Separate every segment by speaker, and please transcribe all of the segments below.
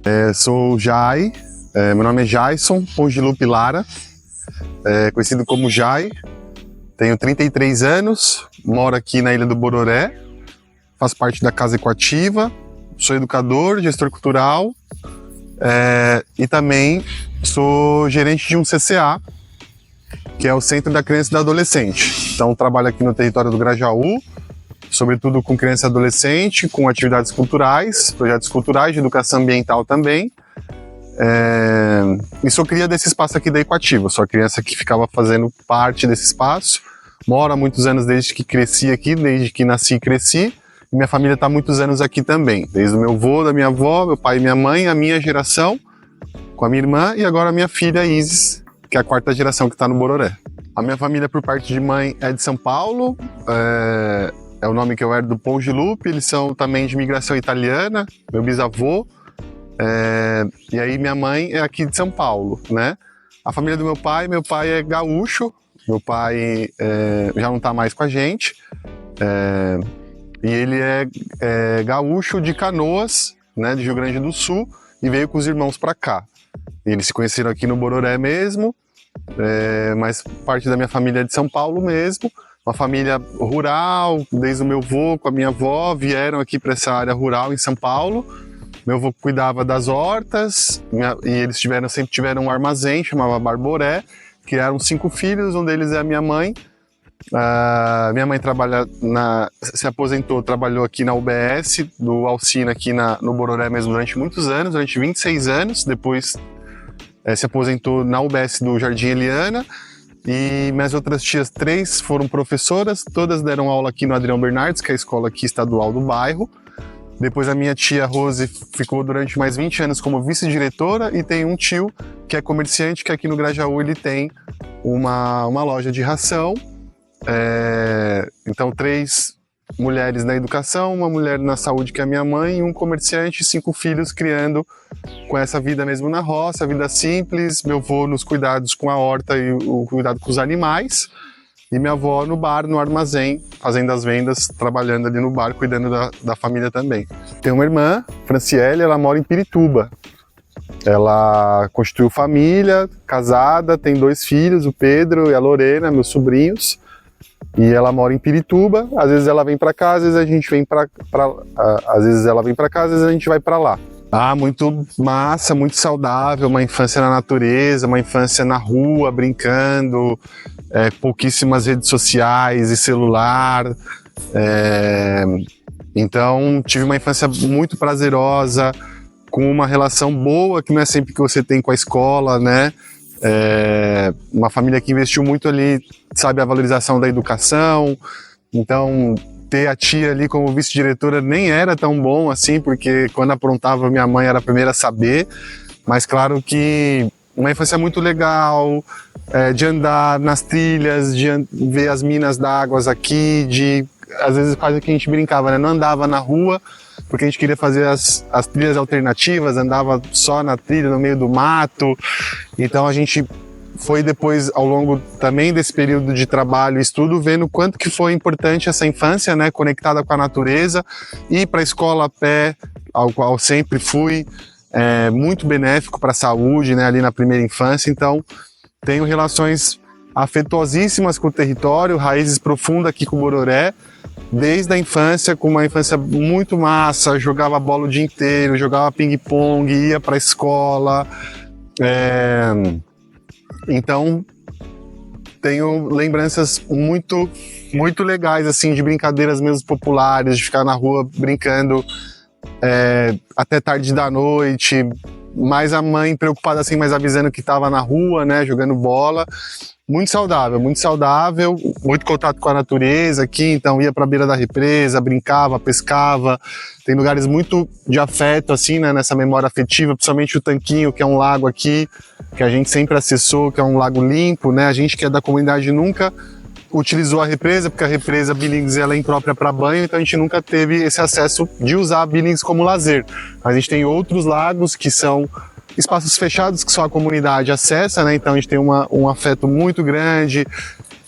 Speaker 1: Eu sou o Jai, meu nome é Jaison Pongilupi Lara, conhecido como Jai. Tenho 33 anos, moro aqui na Ilha do Bororé, faço parte da Casa Equativa, sou educador, gestor cultural e também sou gerente de um CCA, que é o Centro da Criança e do Adolescente. Então trabalho aqui no território do Grajaú, sobretudo com criança e adolescente, com atividades culturais, projetos culturais, de educação ambiental também. E sou cria desse espaço aqui da Equativa, sou a criança que ficava fazendo parte desse espaço. Moro há muitos anos desde que cresci aqui, desde que nasci e cresci. E minha família está há muitos anos aqui também, desde o meu avô, da minha avó, meu pai e minha mãe, a minha geração, com a minha irmã e agora a minha filha Isis, que é a quarta geração que está no Bororé. A minha família, por parte de mãe, é de São Paulo, é o nome que eu herdo do Pongilupi, eles são também de imigração italiana, meu bisavô, e aí minha mãe é aqui de São Paulo, né? A família do meu pai é gaúcho, meu pai já não está mais com a gente, e ele é gaúcho de Canoas, né, de Rio Grande do Sul, e veio com os irmãos para cá. Eles se conheceram aqui no Bororé mesmo, mas parte da minha família é de São Paulo mesmo, uma família rural, desde o meu avô com a minha avó, vieram aqui para essa área rural em São Paulo. Meu avô cuidava das hortas, e eles sempre tiveram um armazém, chamava Barboré, criaram 5 filhos, um deles é a minha mãe. Minha mãe se aposentou, trabalhou aqui na UBS, do Alcina aqui no Bororé mesmo durante muitos anos, durante 26 anos, depois se aposentou na UBS do Jardim Eliana. E minhas outras tias, 3, foram professoras, todas deram aula aqui no Adrião Bernardes, que é a escola aqui estadual do bairro. Depois a minha tia Rose ficou durante mais 20 anos como vice-diretora e tem um tio que é comerciante, que aqui no Grajaú ele tem uma loja de ração. Então 3 mulheres na educação, uma mulher na saúde que é a minha mãe, e um comerciante, 5 filhos criando com essa vida mesmo na roça, vida simples, meu avô nos cuidados com a horta e o cuidado com os animais, e minha avó no bar, no armazém, fazendo as vendas, trabalhando ali no bar, cuidando da família também. Tenho uma irmã, Franciele, ela mora em Pirituba. Ela constituiu família, casada, tem 2 filhos, o Pedro e a Lorena, meus sobrinhos. E ela mora em Pirituba, às vezes ela vem para cá, às vezes a gente vem às vezes ela vem para cá, às vezes a gente vai para lá. Muito massa, muito saudável, uma infância na natureza, uma infância na rua, brincando, pouquíssimas redes sociais e celular. Então tive uma infância muito prazerosa, com uma relação boa, que não é sempre que você tem com a escola, né? Uma família que investiu muito ali, sabe, a valorização da educação. Então ter a tia ali como vice-diretora nem era tão bom assim, porque quando aprontava minha mãe era a primeira a saber, mas claro que uma infância muito legal, de andar nas trilhas, de ver as minas d'água aqui, às vezes quase que a gente brincava, né? Não andava na rua, porque a gente queria fazer as trilhas alternativas, andava só na trilha, no meio do mato. Então a gente foi depois, ao longo também desse período de trabalho e estudo, vendo quanto que foi importante essa infância, né, conectada com a natureza, ir para a escola a pé, ao qual sempre fui, muito benéfico para a saúde, né, ali na primeira infância. Então tenho relações afetuosíssimas com o território, raízes profundas aqui com o Bororé, desde a infância, com uma infância muito massa, jogava bola o dia inteiro, jogava ping-pong, ia para a escola. Então, tenho lembranças muito, muito legais, assim, de brincadeiras mesmo populares, de ficar na rua brincando até tarde da noite, mais a mãe preocupada, assim, mas avisando que estava na rua, né, jogando bola. Muito saudável, muito contato com a natureza aqui, então ia para a beira da represa, brincava, pescava. Tem lugares muito de afeto, assim, né, nessa memória afetiva, principalmente o Tanquinho, que é um lago aqui, que a gente sempre acessou, que é um lago limpo, né? A gente que é da comunidade nunca utilizou a represa, porque a represa Billings ela é imprópria para banho, então a gente nunca teve esse acesso de usar a Billings como lazer. A gente tem outros lagos que são espaços fechados que só a comunidade acessa, né? Então a gente tem um afeto muito grande,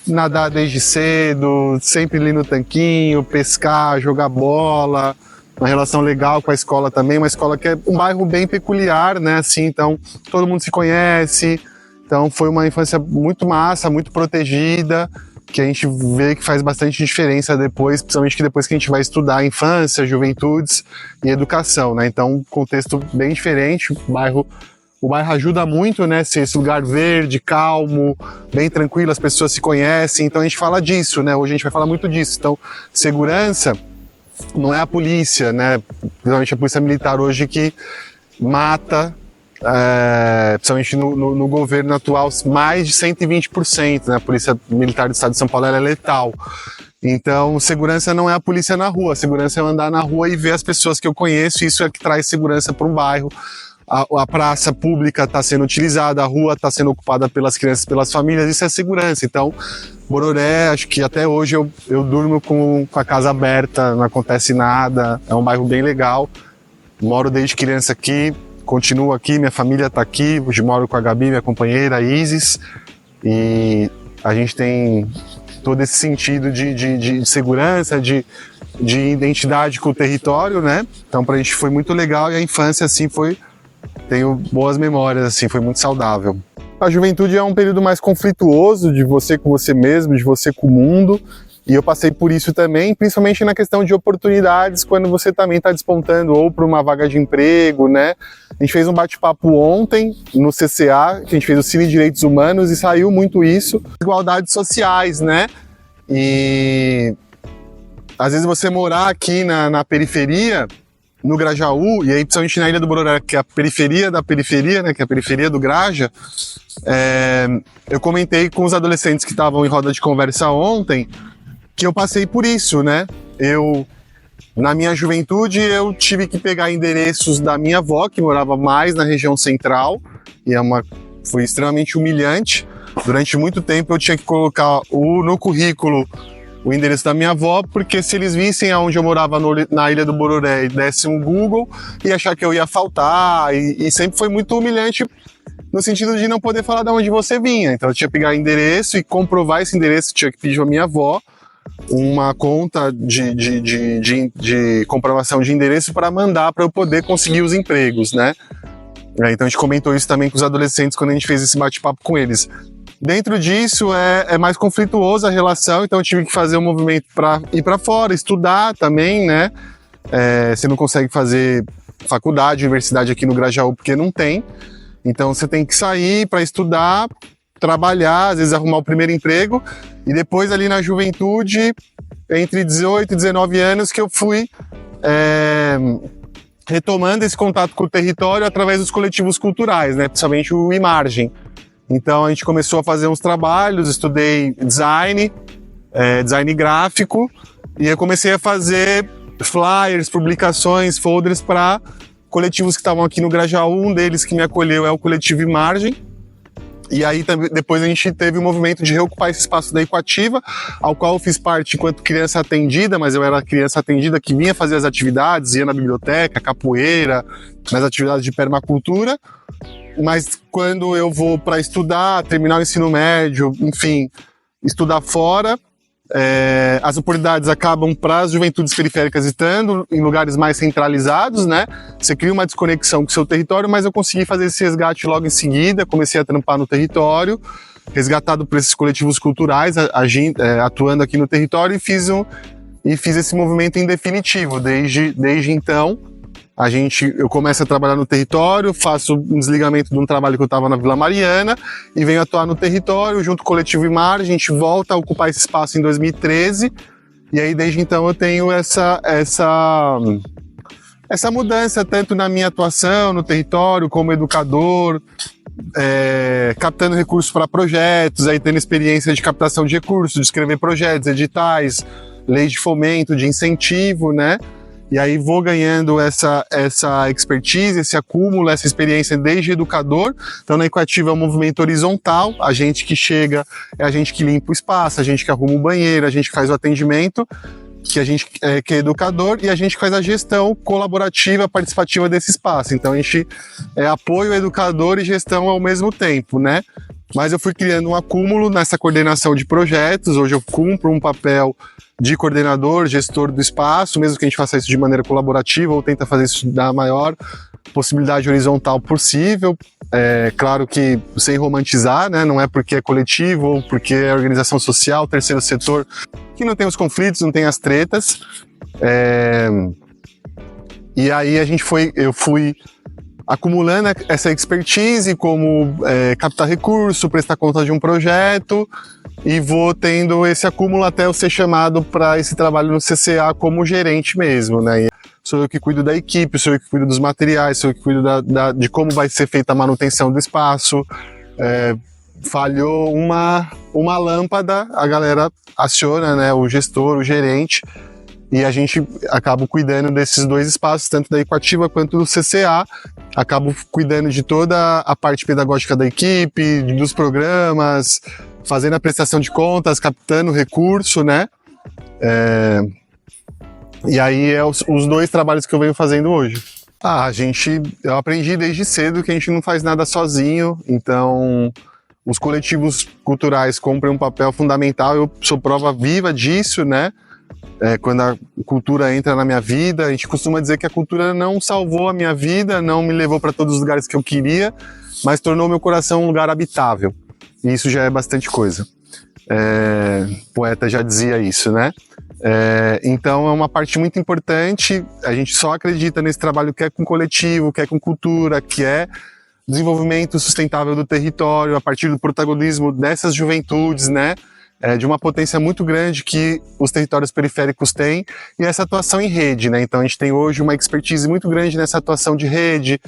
Speaker 1: nadar desde cedo, sempre ali no tanquinho, pescar, jogar bola, uma relação legal com a escola também, uma escola que é um bairro bem peculiar, né, assim, então todo mundo se conhece, então foi uma infância muito massa, muito protegida, que a gente vê que faz bastante diferença depois, principalmente que depois que a gente vai estudar infância, juventudes e educação, né, então um contexto bem diferente, o bairro ajuda muito, né, ser esse lugar verde, calmo, bem tranquilo, as pessoas se conhecem, então a gente fala disso, né, hoje a gente vai falar muito disso, então segurança não é a polícia, né, principalmente a polícia militar hoje que mata, principalmente no governo atual, mais de 120%, né, a polícia militar do estado de São Paulo ela é letal. Então, segurança não é a polícia na rua, segurança é eu andar na rua e ver as pessoas que eu conheço, isso é que traz segurança para um bairro. A praça pública está sendo utilizada, a rua está sendo ocupada pelas crianças, pelas famílias, isso é segurança. Então, Bororé, acho que até hoje eu durmo com a casa aberta, não acontece nada, é um bairro bem legal. Moro desde criança aqui, continuo aqui, minha família está aqui, hoje moro com a Gabi, minha companheira, a Isis, e a gente tem todo esse sentido de segurança, de identidade com o território, né? Então, pra gente foi muito legal e a infância, assim, tenho boas memórias, assim, foi muito saudável. A juventude é um período mais conflituoso de você com você mesmo, de você com o mundo, e eu passei por isso também, principalmente na questão de oportunidades, quando você também está despontando ou para uma vaga de emprego, né? A gente fez um bate-papo ontem no CCA, que a gente fez o Cine Direitos Humanos, e saiu muito isso, igualdades sociais, né? E às vezes você morar aqui na periferia, no Grajaú, e aí principalmente na Ilha do Bororé, que é a periferia da periferia, né, que é a periferia do Graja, eu comentei com os adolescentes que estavam em roda de conversa ontem, que eu passei por isso, né, na minha juventude, eu tive que pegar endereços da minha avó, que morava mais na região central, e foi extremamente humilhante. Durante muito tempo eu tinha que colocar no currículo o endereço da minha avó, porque se eles vissem aonde eu morava na Ilha do Bororé e dessem um Google, ia achar que eu ia faltar, e sempre foi muito humilhante no sentido de não poder falar de onde você vinha. Então eu tinha que pegar endereço e comprovar esse endereço, tinha que pedir à minha avó uma conta de comprovação de endereço para mandar para eu poder conseguir os empregos, né? Então a gente comentou isso também com os adolescentes quando a gente fez esse bate-papo com eles. Dentro disso é mais conflituosa a relação, então eu tive que fazer um movimento para ir para fora, estudar também, né? Você não consegue fazer faculdade, universidade aqui no Grajaú porque não tem, então você tem que sair para estudar, trabalhar, às vezes arrumar o primeiro emprego, e depois ali na juventude, entre 18 e 19 anos, que eu fui retomando esse contato com o território através dos coletivos culturais, né? Principalmente o Imargem. Então a gente começou a fazer uns trabalhos, estudei design gráfico, e eu comecei a fazer flyers, publicações, folders para coletivos que estavam aqui no Grajaú. Um deles que me acolheu é o coletivo Imargem. E aí depois a gente teve o movimento de reocupar esse espaço da Equativa, ao qual eu fiz parte enquanto criança atendida, mas eu era criança atendida que vinha fazer as atividades, ia na biblioteca, capoeira, nas atividades de permacultura. Mas quando eu vou para estudar, terminar o ensino médio, enfim, estudar fora, as oportunidades acabam para as juventudes periféricas estando em lugares mais centralizados, né? Você cria uma desconexão com o seu território, mas eu consegui fazer esse resgate logo em seguida, comecei a trampar no território, resgatado por esses coletivos culturais, atuando aqui no território, e fiz esse movimento em definitivo. Desde então, eu começo a trabalhar no território, faço um desligamento de um trabalho que eu estava na Vila Mariana e venho atuar no território junto com o Coletivo Imar. A gente volta a ocupar esse espaço em 2013 e aí desde então eu tenho essa mudança tanto na minha atuação no território como educador, captando recursos para projetos, aí tendo experiência de captação de recursos, de escrever projetos, editais, leis de fomento, de incentivo, né? E aí vou ganhando essa expertise, esse acúmulo, essa experiência desde educador. Então na Equativa é um movimento horizontal, a gente que chega é a gente que limpa o espaço, a gente que arruma o banheiro, a gente que faz o atendimento, que a gente que é educador, e a gente que faz a gestão colaborativa, participativa desse espaço. Então a gente é apoio educador e gestão ao mesmo tempo, né? mas eu fui criando um acúmulo nessa coordenação de projetos. Hoje eu cumpro um papel de coordenador, gestor do espaço, mesmo que a gente faça isso de maneira colaborativa ou tenta fazer isso da maior possibilidade horizontal possível. É claro que sem romantizar, né? Não é porque é coletivo ou porque é organização social, terceiro setor, que não tem os conflitos, não tem as tretas. E aí eu fui acumulando essa expertise, como captar recurso, prestar conta de um projeto, e vou tendo esse acúmulo até eu ser chamado para esse trabalho no CCA como gerente mesmo, né? Sou eu que cuido da equipe, sou eu que cuido dos materiais, sou eu que cuido de como vai ser feita a manutenção do espaço. Falhou uma lâmpada, a galera aciona, né, o gestor, o gerente, e a gente acaba cuidando desses dois espaços, tanto da Equativa quanto do CCA. Acabo cuidando de toda a parte pedagógica da equipe, dos programas, fazendo a prestação de contas, captando recurso, né? E aí os dois trabalhos que eu venho fazendo hoje. Eu aprendi desde cedo que a gente não faz nada sozinho, então os coletivos culturais cumprem um papel fundamental. Eu sou prova viva disso, né? Quando a cultura entra na minha vida, a gente costuma dizer que a cultura não salvou a minha vida, não me levou para todos os lugares que eu queria, mas tornou meu coração um lugar habitável. E isso já é bastante coisa. O poeta já dizia isso, né? Então é uma parte muito importante. A gente só acredita nesse trabalho que é com coletivo, que é com cultura, que é desenvolvimento sustentável do território, a partir do protagonismo dessas juventudes, né? De uma potência muito grande que os territórios periféricos têm, e essa atuação em rede, né? Então a gente tem hoje uma expertise muito grande nessa atuação de rede,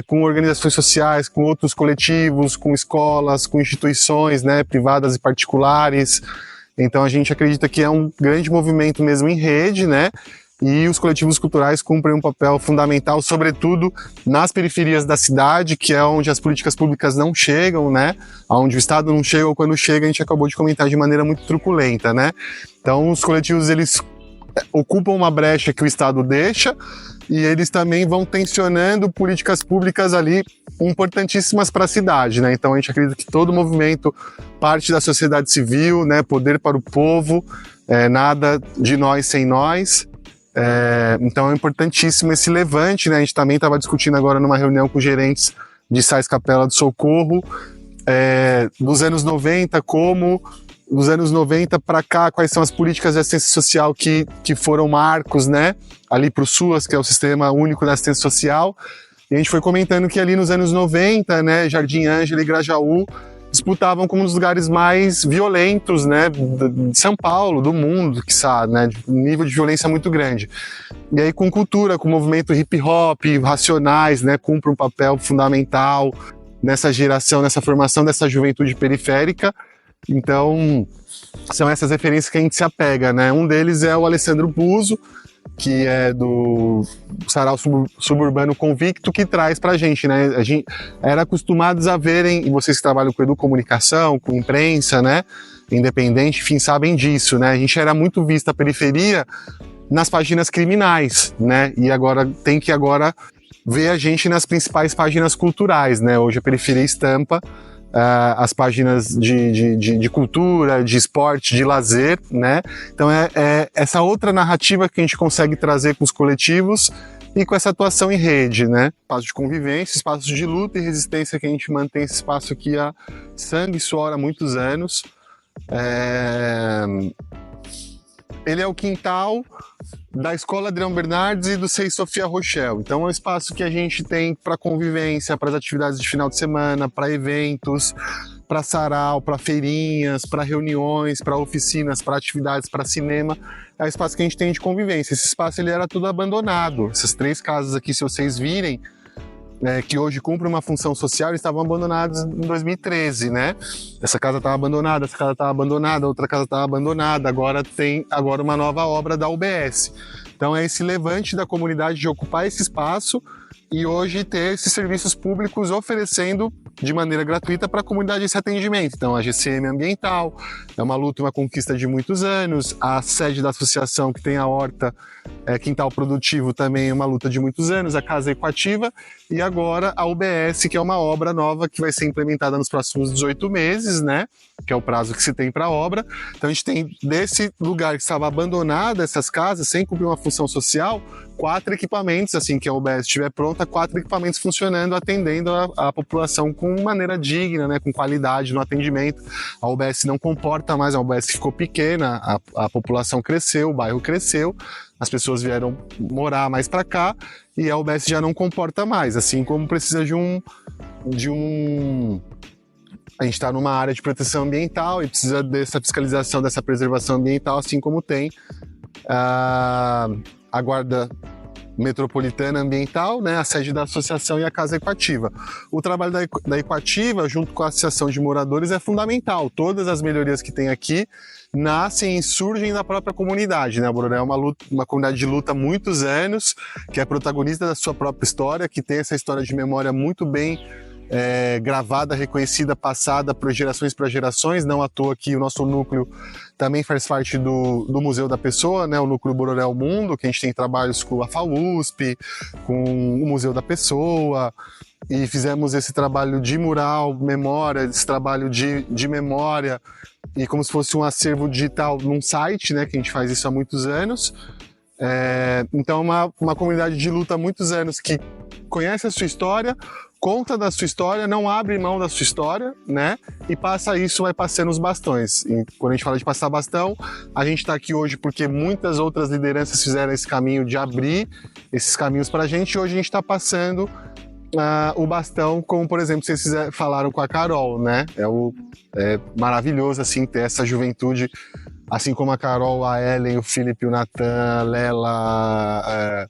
Speaker 1: com organizações sociais, com outros coletivos, com escolas, com instituições, né, privadas e particulares. Então a gente acredita que é um grande movimento mesmo em rede, né? E os coletivos culturais cumprem um papel fundamental, sobretudo nas periferias da cidade, que é onde as políticas públicas não chegam, né? Onde o Estado não chega, ou quando chega, a gente acabou de comentar de maneira muito truculenta, né? Então os coletivos, eles ocupam uma brecha que o Estado deixa, e eles também vão tensionando políticas públicas ali importantíssimas para a cidade, né? Então a gente acredita que todo movimento parte da sociedade civil, né? Poder para o povo, nada de nós sem nós. Então é importantíssimo esse levante, né? A gente também estava discutindo agora numa reunião com gerentes de Sais Capela do Socorro, dos anos 90, dos anos 90 para cá, quais são as políticas de assistência social que foram marcos, né? Ali para o SUAS, que é o Sistema Único de Assistência Social, e a gente foi comentando que ali nos anos 90, né, Jardim Ângela e Grajaú disputavam como um dos lugares mais violentos, né, de São Paulo, do mundo, quiçá, né, de um nível de violência muito grande. E aí com cultura, com o movimento hip hop, Racionais, né, cumpre um papel fundamental nessa geração, nessa formação dessa juventude periférica. Então são essas referências que a gente se apega, né. Um deles é o Alessandro Buzo, que é do Sarau Suburbano Convicto, que traz pra gente, né? A gente era acostumados a verem, e vocês que trabalham com educomunicação, com imprensa, né? Independente, enfim, sabem disso, né? A gente era muito visto a periferia nas páginas criminais, né? E agora tem que ver a gente nas principais páginas culturais, né? Hoje a periferia estampa as páginas de cultura, de esporte, de lazer, né? Então é essa outra narrativa que a gente consegue trazer com os coletivos e com essa atuação em rede, né? Espaço de convivência, espaço de luta e resistência, que a gente mantém esse espaço aqui a sangue e suor há muitos anos. Ele é o quintal da Escola Adrião Bernardes e do SEI Sofia Rochelle. Então é um espaço que a gente tem para convivência, para as atividades de final de semana, para eventos, para sarau, para feirinhas, para reuniões, para oficinas, para atividades, para cinema. É o espaço que a gente tem de convivência. Esse espaço ele era tudo abandonado. Essas 3 casas aqui, se vocês virem, que hoje cumprem uma função social, estavam abandonados em 2013, né? Essa casa estava abandonada, essa casa estava abandonada, outra casa estava abandonada, agora tem uma nova obra da UBS. Então é esse levante da comunidade de ocupar esse espaço e hoje ter esses serviços públicos oferecendo de maneira gratuita para a comunidade esse atendimento. Então a GCM Ambiental é uma luta e uma conquista de muitos anos, a sede da associação que tem a horta Quintal Produtivo também é uma luta de muitos anos, a Casa Equativa e agora a UBS, que é uma obra nova que vai ser implementada nos próximos 18 meses, né? Que é o prazo que se tem para a obra. Então a gente tem desse lugar que estava abandonado, essas casas, sem cumprir uma função social, 4 equipamentos, assim que a UBS estiver pronta, 4 equipamentos funcionando, atendendo a população com maneira digna, né, com qualidade no atendimento. A UBS não comporta mais, a UBS ficou pequena, a população cresceu, o bairro cresceu, as pessoas vieram morar mais para cá e a UBS já não comporta mais, assim como precisa de um a gente está numa área de proteção ambiental e precisa dessa fiscalização, dessa preservação ambiental, assim como tem a Guarda Metropolitana Ambiental, né, a sede da associação e a Casa Equativa. O trabalho da Equativa, junto com a Associação de Moradores, é fundamental. Todas as melhorias que tem aqui nascem e surgem da própria comunidade, né? A Bororé é uma comunidade de luta há muitos anos, que é protagonista da sua própria história, que tem essa história de memória muito bem gravada, reconhecida, passada por gerações para gerações. Não à toa que o nosso núcleo também faz parte do Museu da Pessoa, né? O núcleo Bororé ao Mundo, que a gente tem trabalhos com a FAUSP, com o Museu da Pessoa, e fizemos esse trabalho de mural, memória, esse trabalho de memória, e como se fosse um acervo digital num site, né? Que a gente faz isso há muitos anos. Então uma comunidade de luta há muitos anos que conhece a sua história, conta da sua história, não abre mão da sua história, né? E passa isso, vai passando os bastões. E quando a gente fala de passar bastão, a gente está aqui hoje porque muitas outras lideranças fizeram esse caminho de abrir esses caminhos para a gente, e hoje a gente está passando o bastão, como por exemplo vocês falaram com a Carol, né? É maravilhoso assim ter essa juventude, assim como a Carol, a Ellen, o Felipe, o Natan, a Lela,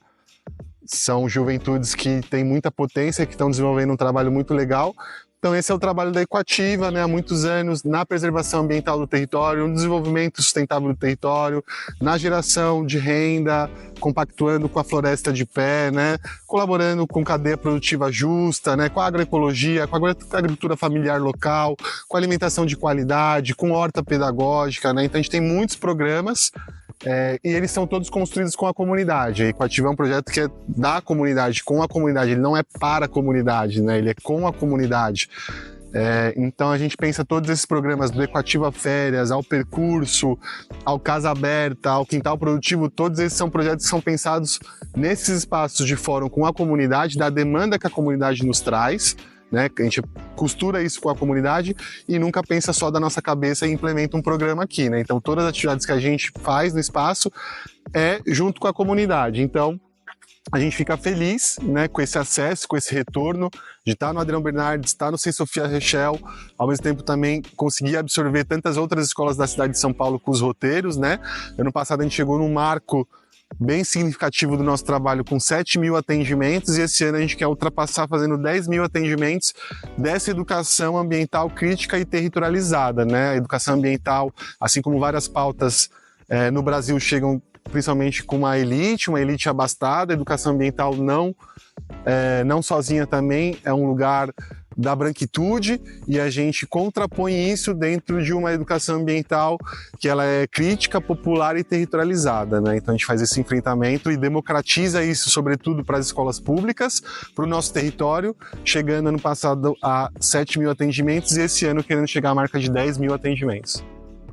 Speaker 1: são juventudes que têm muita potência, que estão desenvolvendo um trabalho muito legal. Então esse é o trabalho da Equativa, né, há muitos anos, na preservação ambiental do território, no desenvolvimento sustentável do território, na geração de renda, compactuando com a floresta de pé, né, colaborando com cadeia produtiva justa, né, com a agroecologia, com a agricultura familiar local, com a alimentação de qualidade, com horta pedagógica, né. Então a gente tem muitos programas e eles são todos construídos com a comunidade. A Equativa é um projeto que é da comunidade, com a comunidade, ele não é para a comunidade, né? Ele é com a comunidade. Então a gente pensa todos esses programas, do Equativa Férias, ao Percurso, ao Casa Aberta, ao Quintal Produtivo, todos esses são projetos que são pensados nesses espaços de fórum com a comunidade, da demanda que a comunidade nos traz, né? A gente costura isso com a comunidade e nunca pensa só da nossa cabeça e implementa um programa aqui, né? Então todas as atividades que a gente faz no espaço é junto com a comunidade. Então a gente fica feliz, né, com esse acesso, com esse retorno, de estar no Adriano Bernardes, estar no Sem Sofia Rechel, ao mesmo tempo também conseguir absorver tantas outras escolas da cidade de São Paulo com os roteiros, né? Ano passado a gente chegou num marco bem significativo do nosso trabalho com 7.000 atendimentos, e esse ano a gente quer ultrapassar fazendo 10.000 atendimentos dessa educação ambiental crítica e territorializada, né? A educação ambiental, assim como várias pautas no Brasil chegam principalmente com uma elite abastada. A educação ambiental não sozinha também é um lugar da branquitude, e a gente contrapõe isso dentro de uma educação ambiental que ela é crítica, popular e territorializada, né? Então a gente faz esse enfrentamento e democratiza isso, sobretudo para as escolas públicas, para o nosso território, chegando ano passado a 7.000 atendimentos e esse ano querendo chegar à marca de 10.000 atendimentos.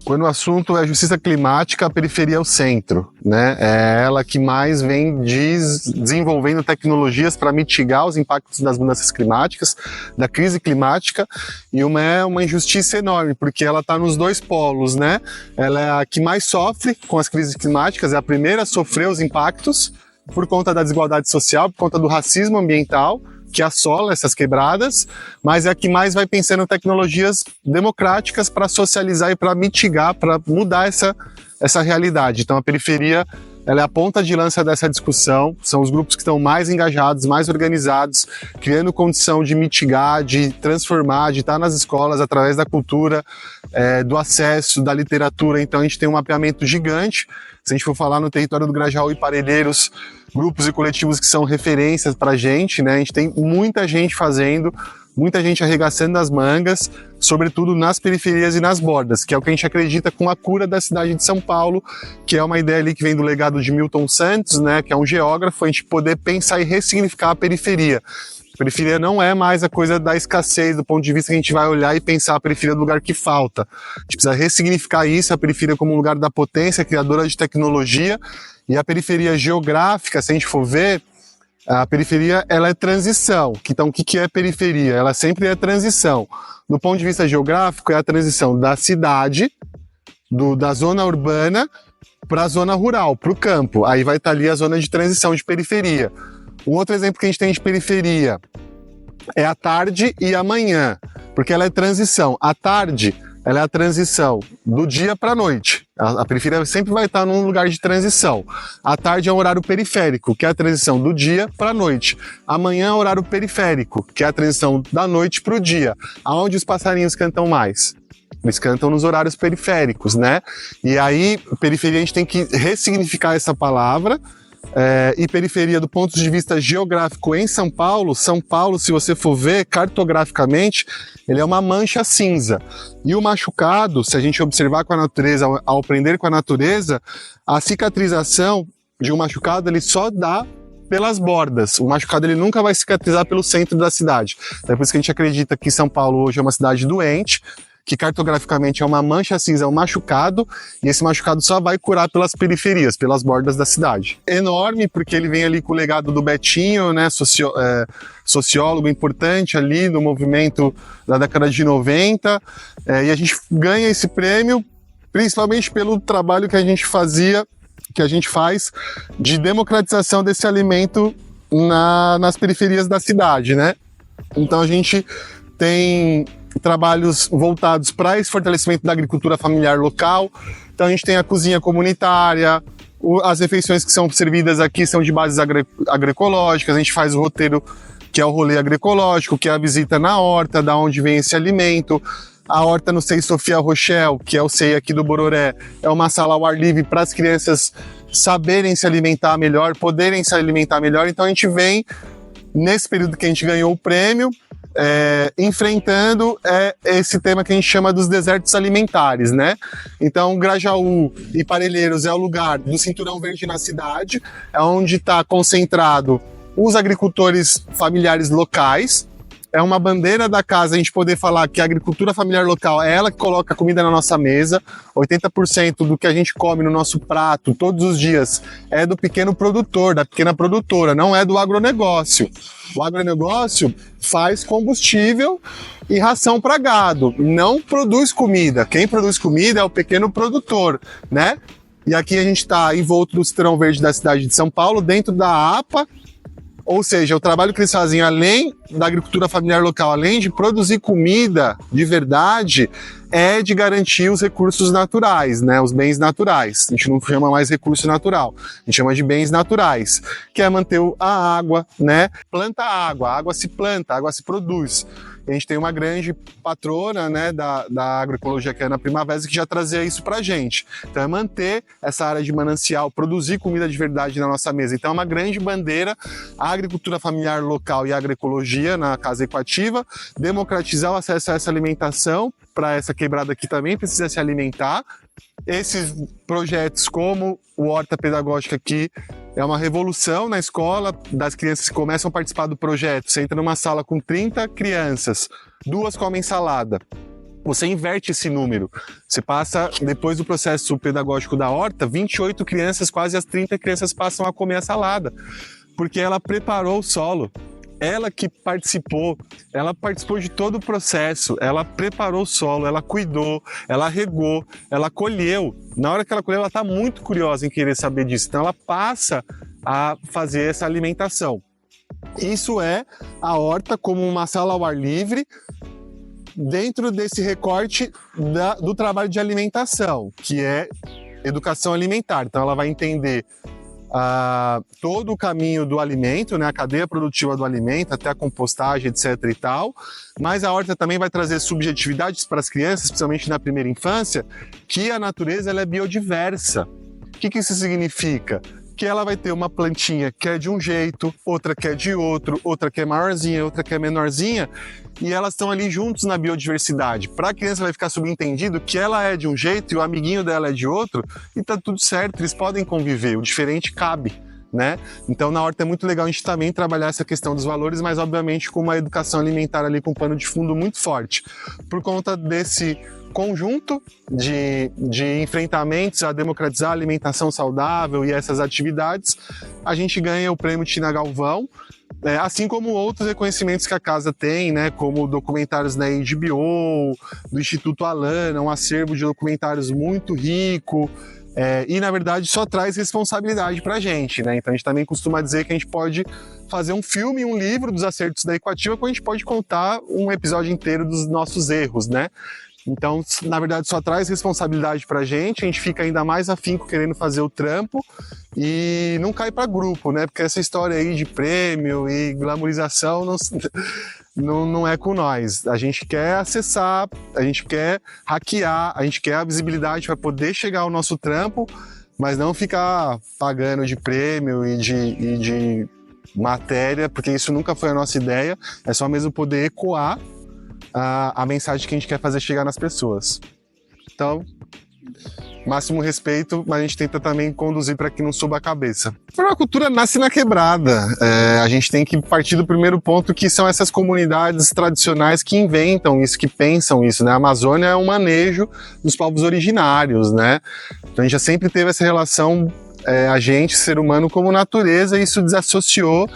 Speaker 1: Quando o assunto é justiça climática, a periferia é o centro, né? É ela que mais vem desenvolvendo tecnologias para mitigar os impactos das mudanças climáticas, da crise climática, e é uma injustiça enorme, porque ela está nos dois polos, né? Ela é a que mais sofre com as crises climáticas, é a primeira a sofrer os impactos por conta da desigualdade social, por conta do racismo ambiental, que assola essas quebradas, mas é a que mais vai pensando em tecnologias democráticas para socializar e para mitigar, para mudar essa realidade. Então a periferia, ela é a ponta de lança dessa discussão, são os grupos que estão mais engajados, mais organizados, criando condição de mitigar, de transformar, de estar nas escolas através da cultura, do acesso, da literatura. Então a gente tem um mapeamento gigante. Se a gente for falar no território do Grajaú e Parelheiros, grupos e coletivos que são referências para a gente, né? A gente tem muita gente fazendo muita gente arregaçando as mangas, sobretudo nas periferias e nas bordas, que é o que a gente acredita com a cura da cidade de São Paulo, que é uma ideia ali que vem do legado de Milton Santos, né, que é um geógrafo, a gente poder pensar e ressignificar a periferia. A periferia não é mais a coisa da escassez, do ponto de vista que a gente vai olhar e pensar a periferia do lugar que falta. A gente precisa ressignificar isso, a periferia como um lugar da potência, criadora de tecnologia, e a periferia geográfica, se a gente for ver, a periferia, ela é transição. Então, o que é periferia? Ela sempre é transição. Do ponto de vista geográfico, é a transição da cidade, da zona urbana, para a zona rural, para o campo. Aí vai estar ali a zona de transição de periferia. Um outro exemplo que a gente tem de periferia é a tarde e a manhã, porque ela é transição. A tarde, ela é a transição do dia para a noite. A periferia sempre vai estar num lugar de transição. A tarde é um horário periférico, que é a transição do dia para a noite. Amanhã é um horário periférico, que é a transição da noite para o dia. Aonde os passarinhos cantam mais? Eles cantam nos horários periféricos, né? E aí, periferia, a gente tem que ressignificar essa palavra. E periferia do ponto de vista geográfico em São Paulo, se você for ver cartograficamente, ele é uma mancha cinza. E o machucado, se a gente observar com a natureza, ao aprender com a natureza, a cicatrização de um machucado ele só dá pelas bordas. O machucado ele nunca vai cicatrizar pelo centro da cidade. É por isso que a gente acredita que São Paulo hoje é uma cidade doente, que cartograficamente é uma mancha cinza, é um machucado, e esse machucado só vai curar pelas periferias, pelas bordas da cidade. Enorme, porque ele vem ali com o legado do Betinho, né, sociólogo importante ali do movimento da década de 90, e a gente ganha esse prêmio principalmente pelo trabalho que a gente faz de democratização desse alimento nas periferias da cidade, né? Então a gente tem trabalhos voltados para esse fortalecimento da agricultura familiar local. Então a gente tem a cozinha comunitária, as refeições que são servidas aqui são de bases agroecológicas, a gente faz o roteiro que é o rolê agroecológico, que é a visita na horta, da onde vem esse alimento. A horta no SEI Sofia Rochelle, que é o SEI aqui do Bororé, é uma sala ao ar livre para as crianças saberem se alimentar melhor, poderem se alimentar melhor. Então a gente vem, nesse período que a gente ganhou o prêmio, enfrentando esse tema que a gente chama dos desertos alimentares, né? Então, Grajaú e Parelheiros é o lugar do cinturão verde na cidade, é onde está concentrado os agricultores familiares locais. É uma bandeira da casa a gente poder falar que a agricultura familiar local é ela que coloca a comida na nossa mesa. 80% do que a gente come no nosso prato todos os dias é do pequeno produtor, da pequena produtora, não é do agronegócio. O agronegócio faz combustível e ração para gado, não produz comida. Quem produz comida é o pequeno produtor, né? E aqui a gente está envolto do cinturão verde da cidade de São Paulo, dentro da APA. Ou seja, o trabalho que eles fazem, além da agricultura familiar local, além de produzir comida de verdade, é de garantir os recursos naturais, né? Os bens naturais. A gente não chama mais recurso natural, a gente chama de bens naturais, que é manter a água, né? Planta água, a água se planta, a água se produz. A gente tem uma grande patrona, né, da agroecologia, que é a Ana Primavera, que já trazia isso pra gente. Então é manter essa área de manancial, produzir comida de verdade na nossa mesa. Então é uma grande bandeira, a agricultura familiar local e a agroecologia na Casa Equativa, democratizar o acesso a essa alimentação, para essa quebrada que também precisa se alimentar. Esses projetos como o Horta Pedagógica aqui é uma revolução na escola, das crianças que começam a participar do projeto. Você entra numa sala com 30 crianças, 2 comem salada. Você inverte esse número. Você passa, depois do processo pedagógico da horta, 28 crianças, quase as 30 crianças passam a comer a salada, porque ela preparou o solo. Ela que participou de todo o processo, ela preparou o solo, ela cuidou, ela regou, ela colheu. Na hora que ela colheu, ela está muito curiosa em querer saber disso, então ela passa a fazer essa alimentação. Isso é a horta como uma sala ao ar livre, dentro desse recorte do trabalho de alimentação, que é educação alimentar. Então ela vai entender todo o caminho do alimento, né, a cadeia produtiva do alimento, até a compostagem, etc. e tal, mas a horta também vai trazer subjetividades para as crianças, principalmente na primeira infância, que a natureza ela é biodiversa. O que isso significa? que ela vai ter uma plantinha que é de um jeito, outra que é de outro, outra que é maiorzinha, outra que é menorzinha, e elas estão ali juntos na biodiversidade. Para a criança vai ficar subentendido que ela é de um jeito e o amiguinho dela é de outro, e tá tudo certo, eles podem conviver, o diferente cabe, né? Então na horta é muito legal a gente também trabalhar essa questão dos valores, mas obviamente com uma educação alimentar ali com um pano de fundo muito forte, por conta desse conjunto de enfrentamentos a democratizar a alimentação saudável e essas atividades, a gente ganha o prêmio Tina Galvão, assim como outros reconhecimentos que a casa tem, né, como documentários da HBO, do Instituto Alana, um acervo de documentários muito rico, e na verdade só traz responsabilidade pra gente, né? Então a gente também costuma dizer que a gente pode fazer um filme, um livro dos acertos da Equativa, quando a gente pode contar um episódio inteiro dos nossos erros, né? Então, na verdade, só traz responsabilidade pra gente, a gente fica ainda mais afinco querendo fazer o trampo e não cai pra grupo, né? Porque essa história aí de prêmio e glamorização não é com nós. A gente quer acessar, a gente quer hackear, a gente quer a visibilidade para poder chegar ao nosso trampo, mas não ficar pagando de prêmio e de matéria, porque isso nunca foi a nossa ideia, é só mesmo poder ecoar a mensagem que a gente quer fazer chegar nas pessoas. Então, máximo respeito, mas a gente tenta também conduzir para que não suba a cabeça. A permacultura nasce na quebrada. A gente tem que partir do primeiro ponto, que são essas comunidades tradicionais que inventam isso, que pensam isso, né? A Amazônia é um manejo dos povos originários, né? Então a gente já sempre teve essa relação, a gente, ser humano, como natureza, e isso desassociou,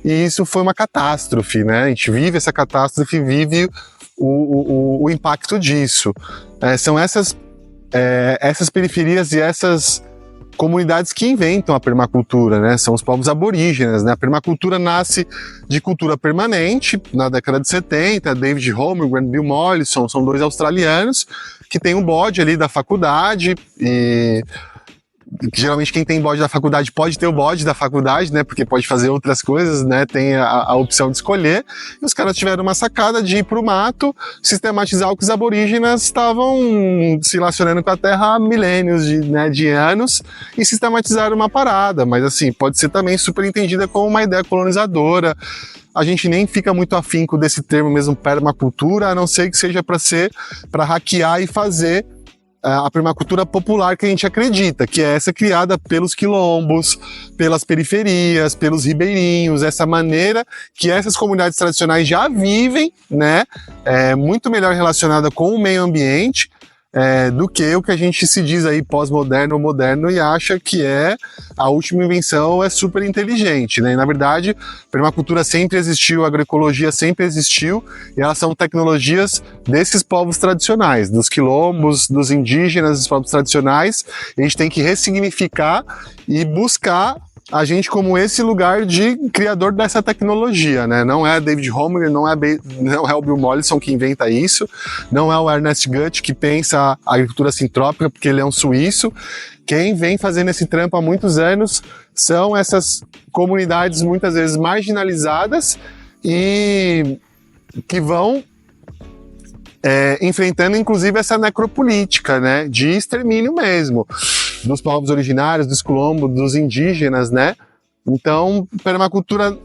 Speaker 1: e isso foi uma catástrofe, né? A gente vive essa catástrofe, vive o impacto disso. São essas periferias e essas comunidades que inventam a permacultura, né? São os povos aborígenes, né? A permacultura nasce de cultura permanente na década de 70, David Holmgren, Bill Mollison, são 2 australianos que tem um bode ali da faculdade, e geralmente quem tem bode da faculdade pode ter o bode da faculdade, né? Porque pode fazer outras coisas, né? Tem a opção de escolher. E os caras tiveram uma sacada de ir pro mato, sistematizar o que os aborígenes estavam se relacionando com a terra há milênios de anos, e sistematizaram uma parada. Mas assim, pode ser também super entendida como uma ideia colonizadora. A gente nem fica muito afinco desse termo mesmo, permacultura, a não ser que seja para hackear e fazer a permacultura popular que a gente acredita, que é essa criada pelos quilombos, pelas periferias, pelos ribeirinhos, essa maneira que essas comunidades tradicionais já vivem, né? Muito melhor relacionada com o meio ambiente, do que o que a gente se diz aí pós-moderno ou moderno e acha que a última invenção, é super inteligente, né? E, na verdade, permacultura sempre existiu, agroecologia sempre existiu, e elas são tecnologias desses povos tradicionais, dos quilombos, dos indígenas, dos povos tradicionais. A gente tem que ressignificar e buscar a gente como esse lugar de criador dessa tecnologia, né? Não é David Holmgren, não é o Bill Mollison que inventa isso, não é o Ernest Gutt que pensa a agricultura sintrópica, porque ele é um suíço. Quem vem fazendo esse trampo há muitos anos são essas comunidades muitas vezes marginalizadas e que vão enfrentando inclusive essa necropolítica, né? De extermínio mesmo, dos povos originários, dos quilombos, dos indígenas, né? Então, permacultura,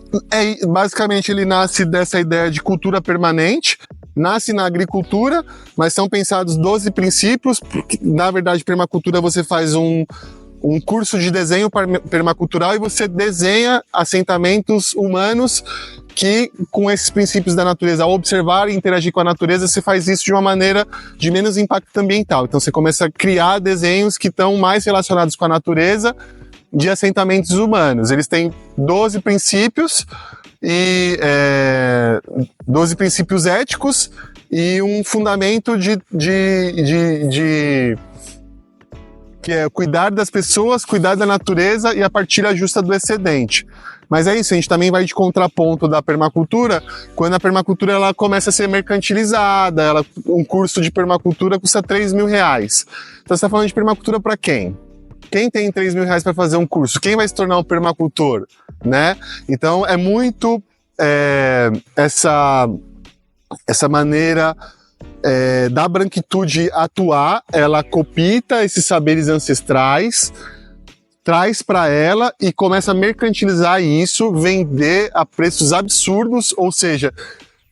Speaker 1: basicamente, ele nasce dessa ideia de cultura permanente, nasce na agricultura, mas são pensados 12 princípios, porque, na verdade, permacultura você faz um curso de desenho permacultural e você desenha assentamentos humanos que, com esses princípios da natureza, ao observar e interagir com a natureza, você faz isso de uma maneira de menos impacto ambiental. Então você começa a criar desenhos que estão mais relacionados com a natureza de assentamentos humanos. Eles têm 12 princípios, 12 princípios éticos e um fundamento que é cuidar das pessoas, cuidar da natureza e a partilha justa do excedente. Mas é isso, a gente também vai de contraponto da permacultura, quando a permacultura ela começa a ser mercantilizada, um curso de permacultura custa R$3.000. Então você está falando de permacultura para quem? Quem tem R$3.000 para fazer um curso? Quem vai se tornar um permacultor? Né? Então é muito essa maneira da branquitude atuar, ela copita esses saberes ancestrais traz para ela e começa a mercantilizar isso, vender a preços absurdos, ou seja,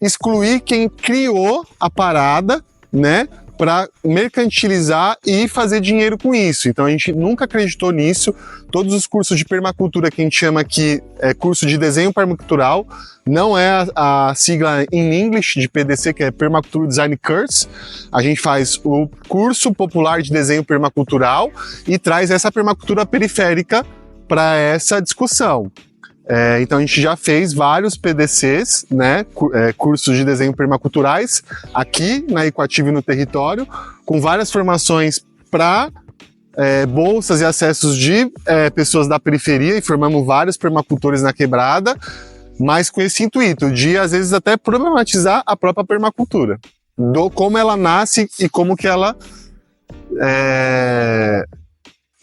Speaker 1: excluir quem criou a parada, né, para mercantilizar e fazer dinheiro com isso. Então a gente nunca acreditou nisso. Todos os cursos de permacultura que a gente chama aqui é curso de desenho permacultural, não é a sigla em inglês de PDC, que é Permaculture Design Course. A gente faz o curso popular de desenho permacultural e traz essa permacultura periférica para essa discussão. Então a gente já fez vários PDCs, né, cursos de desenho permaculturais, aqui na Equative no território, com várias formações para bolsas e acessos de pessoas da periferia, e formamos vários permacultores na quebrada, mas com esse intuito de, às vezes, até problematizar a própria permacultura, como ela nasce e como que ela...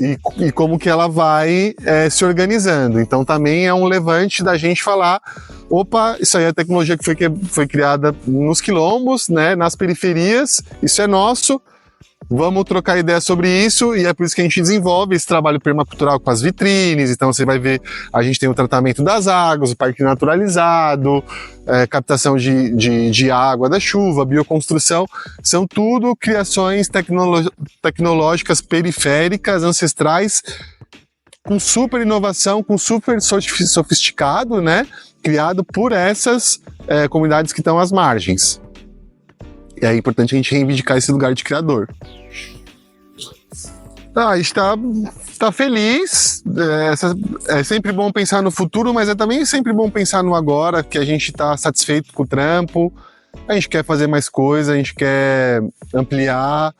Speaker 1: E como que ela vai se organizando. Então também é um levante da gente falar, opa, isso aí é tecnologia que foi criada nos quilombos, né, nas periferias, isso é nosso, vamos trocar ideia sobre isso, e é por isso que a gente desenvolve esse trabalho permacultural com as vitrines. Então você vai ver, a gente tem o tratamento das águas, o parque naturalizado, captação de água da chuva, bioconstrução, são tudo criações tecnológicas periféricas, ancestrais, com super inovação, com super sofisticado, né, criado por essas comunidades que estão às margens. E é importante a gente reivindicar esse lugar de criador. A gente tá feliz, é sempre bom pensar no futuro, mas é também sempre bom pensar no agora, que a gente tá satisfeito com o trampo, a gente quer fazer mais coisa, a gente quer ampliar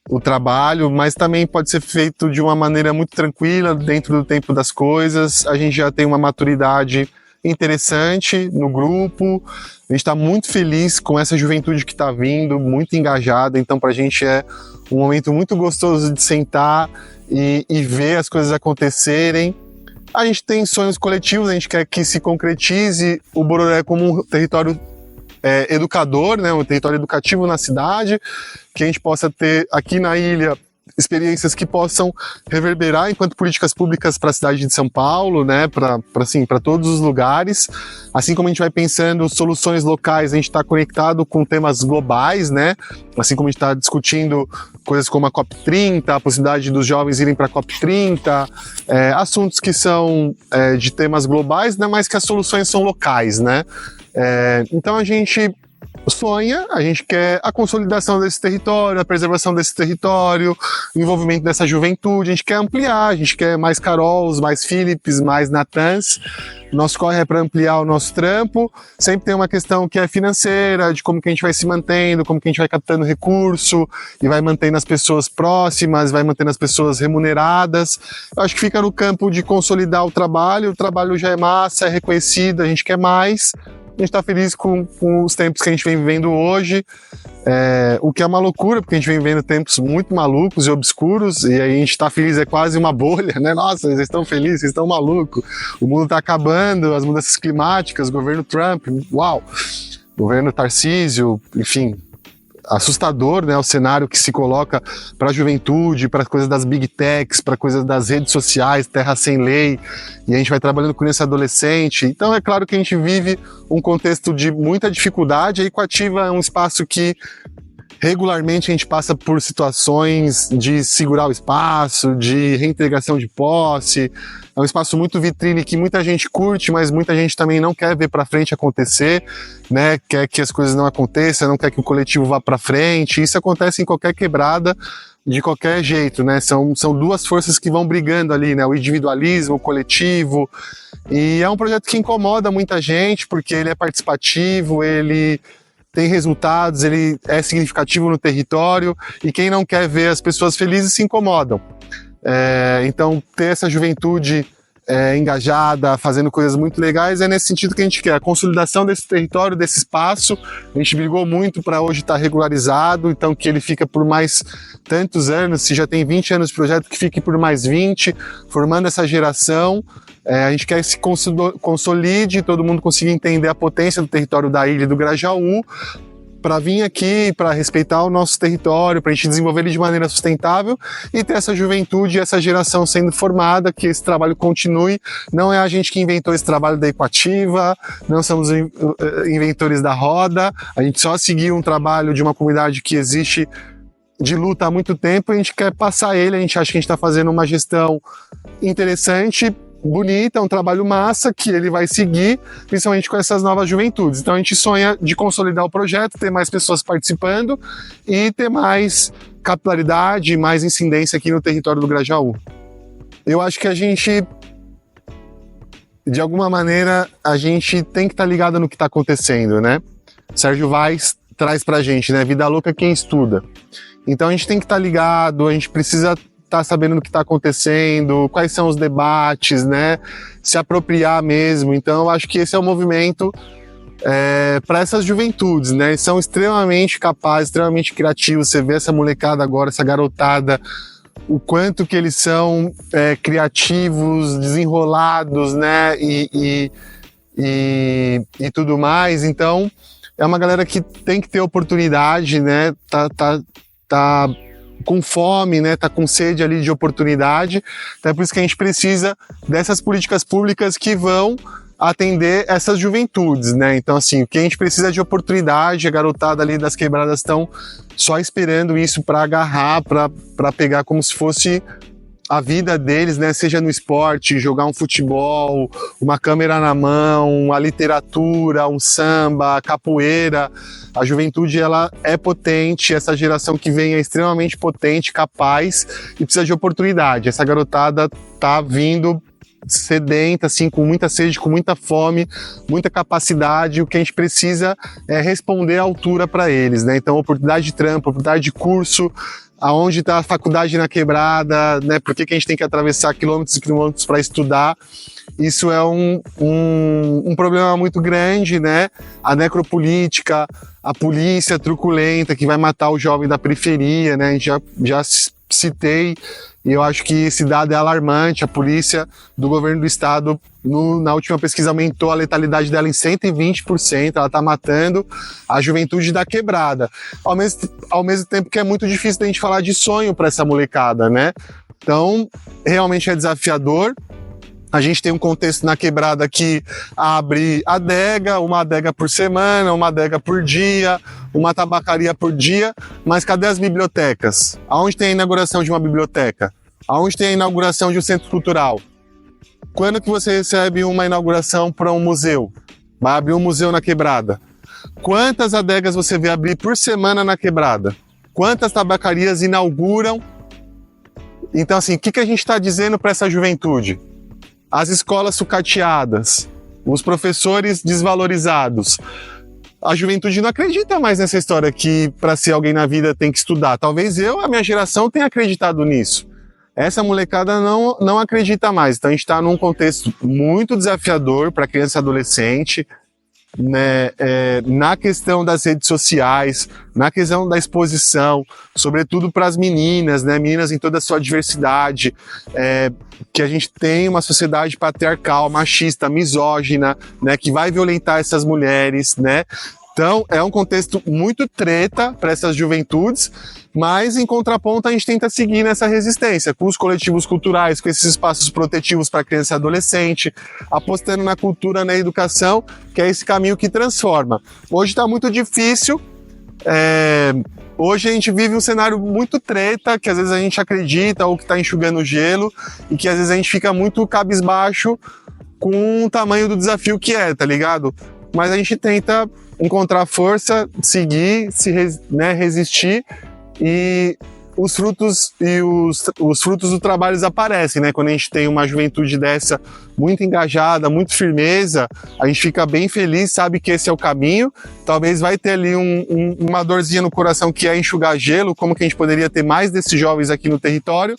Speaker 1: o trabalho, mas também pode ser feito de uma maneira muito tranquila, dentro do tempo das coisas. A gente já tem uma maturidade interessante no grupo, a gente está muito feliz com essa juventude que está vindo, muito engajada, então para a gente é um momento muito gostoso de sentar e ver as coisas acontecerem. A gente tem sonhos coletivos, a gente quer que se concretize o Bororé como um território educador, né, um território educativo na cidade, que a gente possa ter aqui na ilha experiências que possam reverberar enquanto políticas públicas para a cidade de São Paulo, né, para todos os lugares. Assim como a gente vai pensando soluções locais, a gente está conectado com temas globais, né, assim como a gente está discutindo coisas como a COP30, a possibilidade dos jovens irem para a COP30, assuntos que são de temas globais, né, mas que as soluções são locais, né. Então a gente sonha, a gente quer a consolidação desse território, a preservação desse território, o envolvimento dessa juventude, a gente quer ampliar, a gente quer mais Carols, mais Philips, mais Natans. Nosso corre é para ampliar o nosso trampo, sempre tem uma questão que é financeira, de como que a gente vai se mantendo, como que a gente vai captando recurso e vai mantendo as pessoas próximas, vai mantendo as pessoas remuneradas. Eu acho que fica no campo de consolidar o trabalho já é massa, é reconhecido, a gente quer mais. A gente está feliz com os tempos que a gente vem vivendo hoje, o que é uma loucura, porque a gente vem vivendo tempos muito malucos e obscuros, e aí a gente está feliz, é quase uma bolha, né? Nossa, vocês estão felizes, vocês estão malucos, o mundo está acabando, as mudanças climáticas, governo Trump, uau, governo Tarcísio, enfim, assustador, né, o cenário que se coloca para a juventude, para coisas das big techs, para coisas das redes sociais, terra sem lei, e a gente vai trabalhando com criança e adolescente. Então é claro que a gente vive um contexto de muita dificuldade. A Equativa é um espaço que regularmente a gente passa por situações de segurar o espaço, de reintegração de posse. É um espaço muito vitrine que muita gente curte, mas muita gente também não quer ver para frente acontecer, né? Quer que as coisas não aconteçam, não quer que o coletivo vá para frente. Isso acontece em qualquer quebrada, de qualquer jeito, né? São duas forças que vão brigando ali, né? O individualismo, o coletivo. E é um projeto que incomoda muita gente, porque ele é participativo, ele tem resultados, ele é significativo no território, e quem não quer ver as pessoas felizes se incomodam. Então ter essa juventude engajada, fazendo coisas muito legais, é nesse sentido que a gente quer, a consolidação desse território, desse espaço. A gente brigou muito para hoje estar regularizado, então que ele fica por mais tantos anos, se já tem 20 anos de projeto, que fique por mais 20, formando essa geração. A gente quer que se consolide, todo mundo consiga entender a potência do território da ilha e do Grajaú, para vir aqui, para respeitar o nosso território, para a gente desenvolver ele de maneira sustentável e ter essa juventude, essa geração sendo formada, que esse trabalho continue. Não é a gente que inventou esse trabalho da Equativa, não somos inventores da roda, a gente só seguiu um trabalho de uma comunidade que existe de luta há muito tempo, a gente quer passar ele, a gente acha que a gente está fazendo uma gestão interessante, bonita, um trabalho massa que ele vai seguir, principalmente com essas novas juventudes. Então a gente sonha de consolidar o projeto, ter mais pessoas participando e ter mais capilaridade, mais incidência aqui no território do Grajaú. Eu acho que a gente, de alguma maneira, a gente tem que estar ligado no que está acontecendo, né? Sérgio Vaz traz pra gente, né? Vida louca quem estuda. Então a gente tem que estar ligado, a gente precisa estar sabendo do que está acontecendo, quais são os debates, né? Se apropriar mesmo. Então eu acho que esse é o movimento para essas juventudes, né? Eles são extremamente capazes, extremamente criativos. Você vê essa molecada agora, essa garotada, o quanto que eles são criativos, desenrolados, né? E tudo mais. Então é uma galera que tem que ter oportunidade, né? Tá com fome, né? Tá com sede ali de oportunidade. Então é por isso que a gente precisa dessas políticas públicas que vão atender essas juventudes, né? Então, assim, o que a gente precisa é de oportunidade, a garotada ali das quebradas estão só esperando isso para agarrar, para pegar como se fosse a vida deles, né? Seja no esporte, jogar um futebol, uma câmera na mão, a literatura, um samba, a capoeira. A juventude, ela é potente, essa geração que vem é extremamente potente, capaz e precisa de oportunidade. Essa garotada tá vindo sedenta, assim, com muita sede, com muita fome, muita capacidade. O que a gente precisa é responder à altura para eles, né? Então, oportunidade de trampo, oportunidade de curso, aonde está a faculdade na quebrada, né? Por que a gente tem que atravessar quilômetros e quilômetros para estudar? Isso é um problema muito grande, né? A necropolítica, a polícia truculenta que vai matar o jovem da periferia, né? A gente já citei, e eu acho que esse dado é alarmante. A polícia do governo do estado, na última pesquisa, aumentou a letalidade dela em 120%, ela está matando a juventude da quebrada. Ao mesmo tempo que é muito difícil da gente falar de sonho para essa molecada, né? Então, realmente é desafiador. A gente tem um contexto na quebrada que abre uma adega por semana, uma adega por dia, uma tabacaria por dia, mas cadê as bibliotecas? Aonde tem a inauguração de uma biblioteca? Aonde tem a inauguração de um centro cultural? Quando que você recebe uma inauguração para um museu? Vai abrir um museu na quebrada. Quantas adegas você vê abrir por semana na quebrada? Quantas tabacarias inauguram? Então, assim, o que a gente está dizendo para essa juventude? As escolas sucateadas, os professores desvalorizados. A juventude não acredita mais nessa história que para ser alguém na vida tem que estudar. Talvez a minha geração, tenha acreditado nisso. Essa molecada não acredita mais. Então a gente está num contexto muito desafiador para criança e adolescente, né, na questão das redes sociais, na questão da exposição, sobretudo para as meninas, né, meninas em toda a sua diversidade, que a gente tem uma sociedade patriarcal, machista, misógina, né, que vai violentar essas mulheres, né. Então é um contexto muito treta para essas juventudes, mas em contraponto a gente tenta seguir nessa resistência, com os coletivos culturais, com esses espaços protetivos para criança e adolescente, apostando na cultura, na educação, que é esse caminho que transforma. Hoje está muito difícil, hoje a gente vive um cenário muito treta, que às vezes a gente acredita ou que está enxugando gelo, e que às vezes a gente fica muito cabisbaixo com o tamanho do desafio que tá ligado? Mas a gente tenta encontrar força, seguir, resistir, e os frutos do trabalho aparecem, né? Quando a gente tem uma juventude dessa muito engajada, muito firmeza, a gente fica bem feliz, sabe que esse é o caminho. Talvez vai ter ali uma dorzinha no coração que é enxugar gelo, como que a gente poderia ter mais desses jovens aqui no território,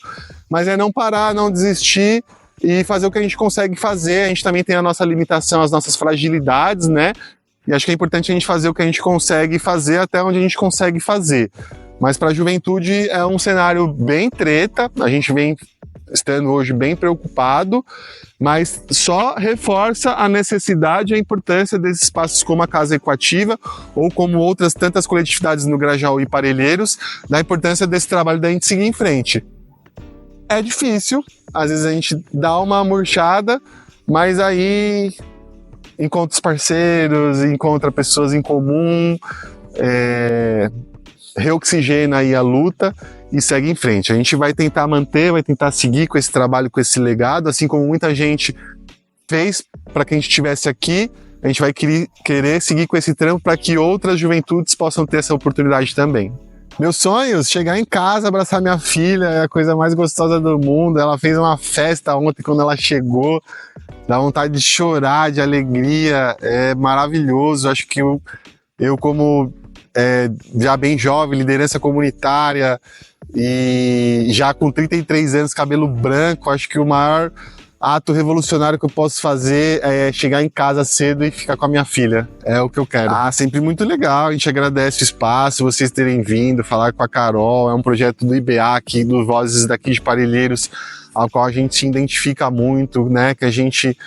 Speaker 1: mas é não parar, não desistir e fazer o que a gente consegue fazer. A gente também tem a nossa limitação, as nossas fragilidades, né? E acho que é importante a gente fazer o que a gente consegue fazer até onde a gente consegue fazer. Mas para a juventude é um cenário bem treta. A gente vem estando hoje bem preocupado, mas só reforça a necessidade e a importância desses espaços como a Casa Equativa ou como outras tantas coletividades no Grajaú e Parelheiros, da importância desse trabalho da gente seguir em frente. É difícil, às vezes a gente dá uma murchada, mas aí encontra os parceiros, encontra pessoas em comum, reoxigena aí a luta e segue em frente. A gente vai tentar manter, vai tentar seguir com esse trabalho, com esse legado, assim como muita gente fez para que a gente estivesse aqui, a gente vai querer seguir com esse trampo para que outras juventudes possam ter essa oportunidade também. Meus sonhos, chegar em casa, abraçar minha filha, é a coisa mais gostosa do mundo. Ela fez uma festa ontem quando ela chegou, dá vontade de chorar, de alegria, é maravilhoso. Acho que eu como já bem jovem, liderança comunitária e já com 33 anos, cabelo branco, acho que o maior ato revolucionário que eu posso fazer é chegar em casa cedo e ficar com a minha filha. É o que eu quero. Sempre muito legal. A gente agradece o espaço, vocês terem vindo, falar com a Carol. É um projeto do IBA aqui, do Vozes daqui de Parelheiros, ao qual a gente se identifica muito, né? Que a gente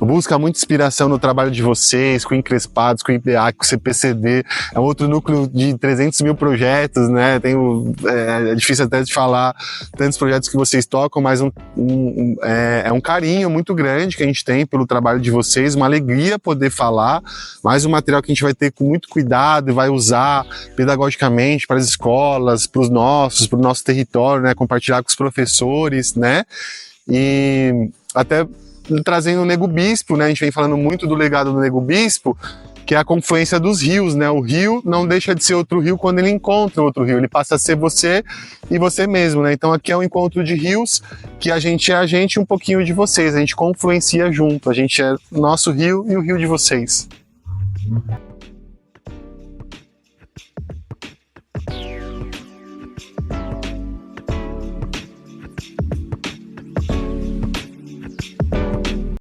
Speaker 1: busca muita inspiração no trabalho de vocês, com o Encrespados, com o IPA, com o CPCD. É um outro núcleo de 300 mil projetos, né? É difícil até de falar tantos projetos que vocês tocam, mas é um carinho muito grande que a gente tem pelo trabalho de vocês, uma alegria poder falar, mais um material que a gente vai ter com muito cuidado e vai usar pedagogicamente para as escolas, para o nosso território, né? Compartilhar com os professores, né? E até trazendo o Nego Bispo, né? A gente vem falando muito do legado do Nego Bispo, que é a confluência dos rios, né? O rio não deixa de ser outro rio quando ele encontra outro rio, ele passa a ser você e você mesmo, né? Então aqui é um encontro de rios, que a gente é a gente e um pouquinho de vocês, a gente confluencia junto, a gente é nosso rio e o rio de vocês.